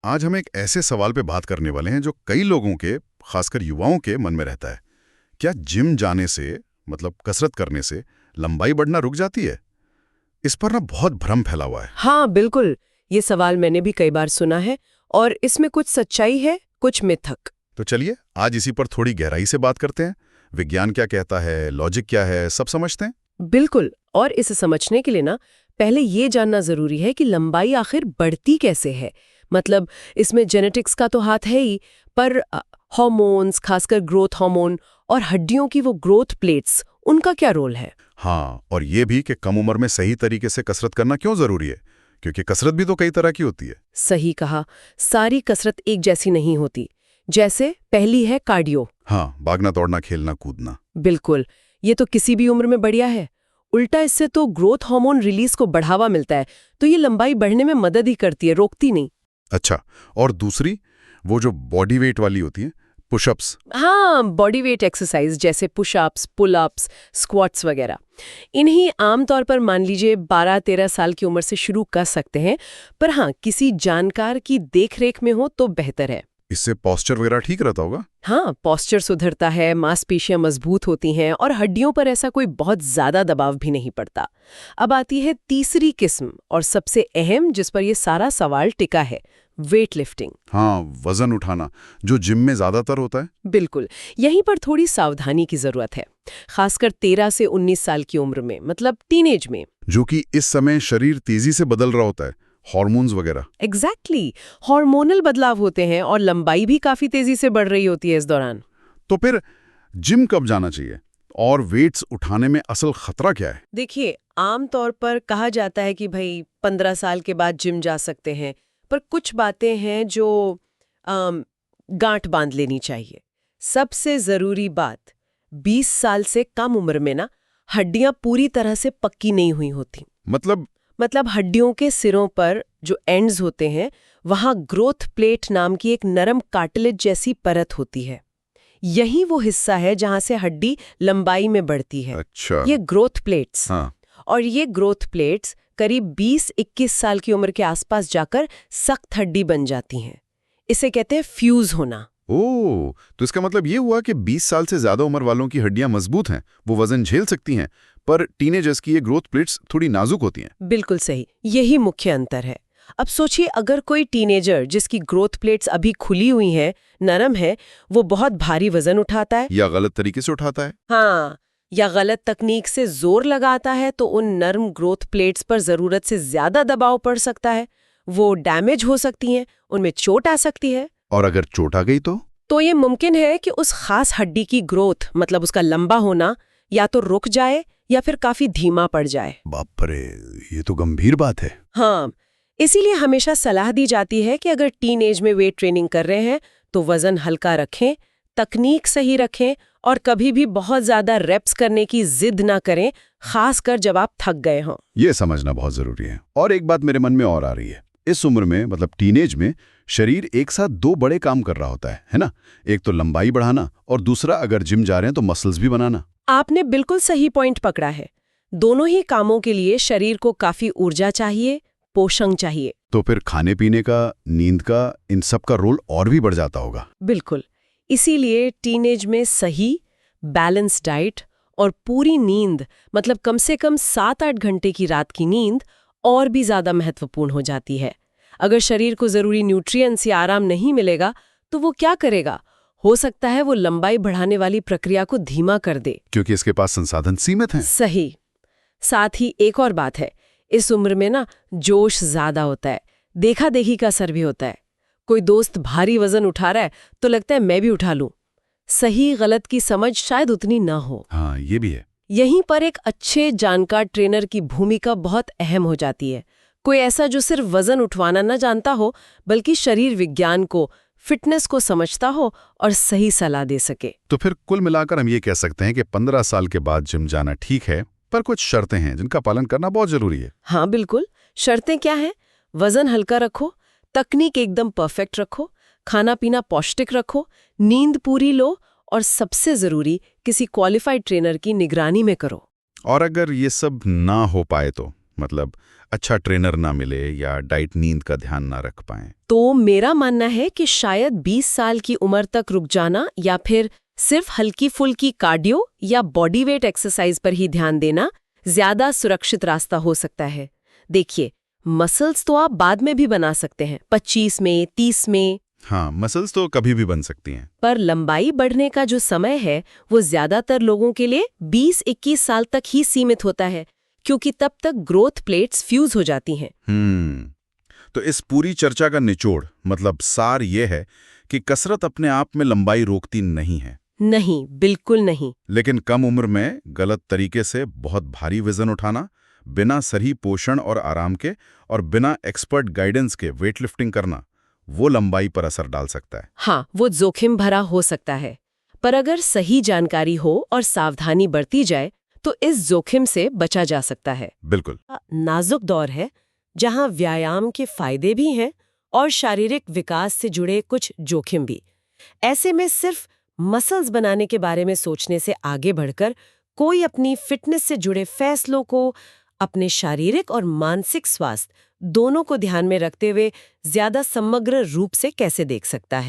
आज हम एक ऐसे सवाल पे बात करने वाले हैं जो कई लोगों के, खासकर युवाओं के मन में रहता है। क्या जिम जाने से, मतलब कसरत करने से, लंबाई बढ़ना रुक जाती है? इस पर ना बहुत भ्रम फैला हुआ है। हाँ बिल्कुल, ये सवाल मैंने भी कई बार सुना है और इसमें कुछ सच्चाई है, कुछ मिथक। तो चलिए आज इसी पर थोड़ी गहराई से बात करते हैं। विज्ञान क्या कहता है, लॉजिक क्या है, सब समझते हैं। बिल्कुल, और इसे समझने के लिए ना पहले ये जानना जरूरी है कि लंबाई आखिर बढ़ती कैसे है। मतलब इसमें जेनेटिक्स का तो हाथ है ही, पर हार्मोन्स, खासकर ग्रोथ हार्मोन और हड्डियों की वो ग्रोथ प्लेट्स, उनका क्या रोल है? हाँ, और ये भी कि कम उम्र में सही तरीके से कसरत करना क्यों जरूरी है, क्योंकि कसरत भी तो कई तरह की होती है। सही कहा, सारी कसरत एक जैसी नहीं होती। जैसे पहली है कार्डियो। हाँ, भागना, दौड़ना, खेलना, कूदना। बिल्कुल, ये तो किसी भी उम्र में बढ़िया है। उल्टा इससे तो ग्रोथ हार्मोन रिलीज को बढ़ावा मिलता है, तो ये लंबाई बढ़ने में मदद ही करती है, रोकती नहीं। अच्छा, और दूसरी, वो जो बॉडी वेट वाली होती है, पुशअप्स। हाँ, बॉडी वेट एक्सरसाइज जैसे पुशअप्स, पुलअप्स, स्क्वाट्स वगैरह। इन्हीं आमतौर पर मान लीजिए 12-13 साल की उम्र से शुरू कर सकते हैं, पर हाँ, किसी जानकार की देखरेख में हो तो बेहतर है। इससे पोस्चर वगैरह ठीक रहता होगा? हाँ, पोस्चर सुधरता है, मांसपेशियां मजबूत होती हैं और हड्डियों पर ऐसा कोई बहुत ज्यादा दबाव भी नहीं पड़ता। अब आती है तीसरी किस्म और सबसे अहम, जिस पर ये सारा सवाल टिका है, वेट लिफ्टिंग। हाँ, वजन उठाना, जो जिम में ज्यादातर होता है। बिल्कुल, यहीं पर थोड़ी सावधानी की जरूरत है, खासकर 13 से 19 साल की उम्र में, मतलब टीनेज में। जो कि इस समय शरीर तेजी से बदल रहा होता है, हार्मोन्स वगैरह। एग्जैक्टली, हार्मोनल बदलाव होते हैं और लंबाई भी काफी तेजी से बढ़ रही होती है इस दौरान। तो फिर जिम कब जाना चाहिए और वेट्स उठाने में असल खतरा क्या है? देखिए, आमतौर पर कहा जाता है कि भाई 15 साल के बाद जिम जा सकते हैं, पर कुछ बातें हैं जो गांठ बांध लेनी चाहिए। सबसे जरूरी बात, 20 साल से कम उम्र में ना हड्डियां पूरी तरह से पक्की नहीं हुई होती। मतलब हड्डियों के सिरों पर जो एंड्स होते हैं, वहां ग्रोथ प्लेट नाम की एक नरम कार्टिलेज जैसी परत होती है। यही वो हिस्सा है जहां से हड्डी लंबाई में बढ़ती है। अच्छा। ये ग्रोथ प्लेट्स। हाँ। और ये ग्रोथ प्लेट्स करीब 20-21 साल की उम्र के आसपास जाकर सख्त हड्डी बन जाती हैं। इसे कहते हैं फ्यूज होना। ओह, तो इसका मतलब ये हुआ कि 20 साल से ज्यादा उम्र वालों की हड्डियां मजबूत हैं, वो वजन झेल सकती हैं, पर टीनेजर्स की ये ग्रोथ प्लेट्स थोड़ी नाजुक होती हैं। बिल्कुल सही, यही मुख्य अंतर है। अब सोचिए, अगर कोई टीनेजर जिसकी ग्रोथ प्लेट्स अभी खुली हुई हैं, नरम है, वो बहुत भारी वजन उठाता है या गलत तरीके से उठाता है। हाँ, या गलत तकनीक से जोर लगाता है, तो उन नर्म ग्रोथ प्लेट्स पर जरूरत से ज्यादा दबाव पड़ सकता है। वो डैमेज हो सकती हैं, उनमें चोट आ सकती है। और अगर चोट आ गई तो ये मुमकिन है कि उस खास हड्डी की ग्रोथ, मतलब उसका लंबा होना, या तो रुक जाए या फिर काफी धीमा पड़ जाए। बाप रे, ये तो गंभीर बात है। हाँ, इसीलिए हमेशा सलाह दी जाती है कि अगर टीन एज में वेट ट्रेनिंग कर रहे हैं तो वजन हल्का रखें, तकनीक सही रखें और कभी भी बहुत ज्यादा रेप्स करने की जिद ना करें, खासकर जब आप थक गए हों। ये समझना बहुत जरूरी है। और एक बात मेरे मन में और आ रही है, इस उम्र में, मतलब टीनेज में, शरीर एक साथ दो बड़े काम कर रहा होता है ना? एक तो लंबाई बढ़ाना और दूसरा, अगर जिम जा रहे हैं तो मसल्स भी बनाना। आपने बिल्कुल सही पॉइंट पकड़ा है। दोनों ही कामों के लिए शरीर को काफी ऊर्जा चाहिए, पोषण चाहिए। तो फिर खाने पीने का, नींद का, इन सब का रोल और भी बढ़ जाता होगा। बिल्कुल, इसीलिए टीनेज में सही बैलेंस डाइट और पूरी नींद, मतलब कम से कम 7-8 घंटे की रात की नींद, और भी ज्यादा महत्वपूर्ण हो जाती है। अगर शरीर को जरूरी न्यूट्रिएंट्स या आराम नहीं मिलेगा तो वो क्या करेगा? हो सकता है वो लंबाई बढ़ाने वाली प्रक्रिया को धीमा कर दे, क्योंकि इसके पास संसाधन सीमित हैं। सही। साथ ही एक और बात है, इस उम्र में ना जोश ज्यादा होता है, देखा देखी का असर भी होता है। कोई दोस्त भारी वजन उठा रहा है तो लगता है मैं भी उठा लूं। सही गलत की समझ शायद उतनी ना हो। हाँ, ये भी है। यहीं पर एक अच्छे जानकार ट्रेनर की भूमिका बहुत अहम हो जाती है। कोई ऐसा जो सिर्फ वजन उठवाना न जानता हो, बल्कि शरीर विज्ञान को, फिटनेस को समझता हो और सही सलाह दे सके। तो फिर कुल मिलाकर हम ये कह सकते हैं कि 15 साल के बाद जिम जाना ठीक है, पर कुछ शर्तें हैं जिनका पालन करना बहुत जरूरी है। हाँ बिल्कुल, शर्तें क्या हैं? वजन हल्का रखो, तकनीक एकदम परफेक्ट रखो, खाना पीना पौष्टिक रखो, नींद पूरी लो और सबसे जरूरी, किसी क्वालिफाइड ट्रेनर की निगरानी में करो। और अगर ये सब ना हो पाए तो, मतलब अच्छा ट्रेनर ना मिले या डाइट नींद का ध्यान ना रख पाएं? तो मेरा मानना है कि शायद 20 साल की उम्र तक रुक जाना या फिर सिर्फ हल्की फुल्की कार्डियो या बॉडी वेट एक्सरसाइज पर ही ध्यान देना ज्यादा सुरक्षित रास्ता हो सकता है। देखिए, मसल्स तो आप बाद में भी बना सकते हैं, 25 में, 30 में, हाँ, मसल्स तो कभी भी बन सकती हैं। पर लंबाई बढ़ने का जो समय है वो ज्यादातर लोगों के लिए 20-21 साल तक ही सीमित होता है, क्योंकि तब तक ग्रोथ प्लेट्स फ्यूज हो जाती हैं। तो इस पूरी चर्चा का निचोड़ मतलब सार ये है कि कसरत अपने आप में लंबाई रोकती नहीं है। नहीं, बिल्कुल नहीं। लेकिन कम उम्र में गलत तरीके से बहुत भारी वजन उठाना, बिना सही पोषण और आराम के और बिना एक्सपर्ट गाइडेंस के वेटलिफ्टिंग करना, वो लंबाई पर असर डाल सकता है। हाँ, वो जोखिम भरा हो सकता है, पर अगर सही जानकारी हो और सावधानी बरती जाए तो इस जोखिम से बचा जा सकता है। बिल्कुल। नाजुक दौर है जहां व्यायाम के फायदे भी हैं और शारीरिक विकास से जुड़े कुछ जोखिम भी। ऐसे में सिर्फ मसल्स बनाने के बारे में सोचने से आगे बढ़कर कोई अपनी फिटनेस से जुड़े फैसलों को अपने शारीरिक और मानसिक स्वास्थ्य दोनों को ध्यान में रखते हुए ज्यादा समग्र रूप से कैसे देख सकता है।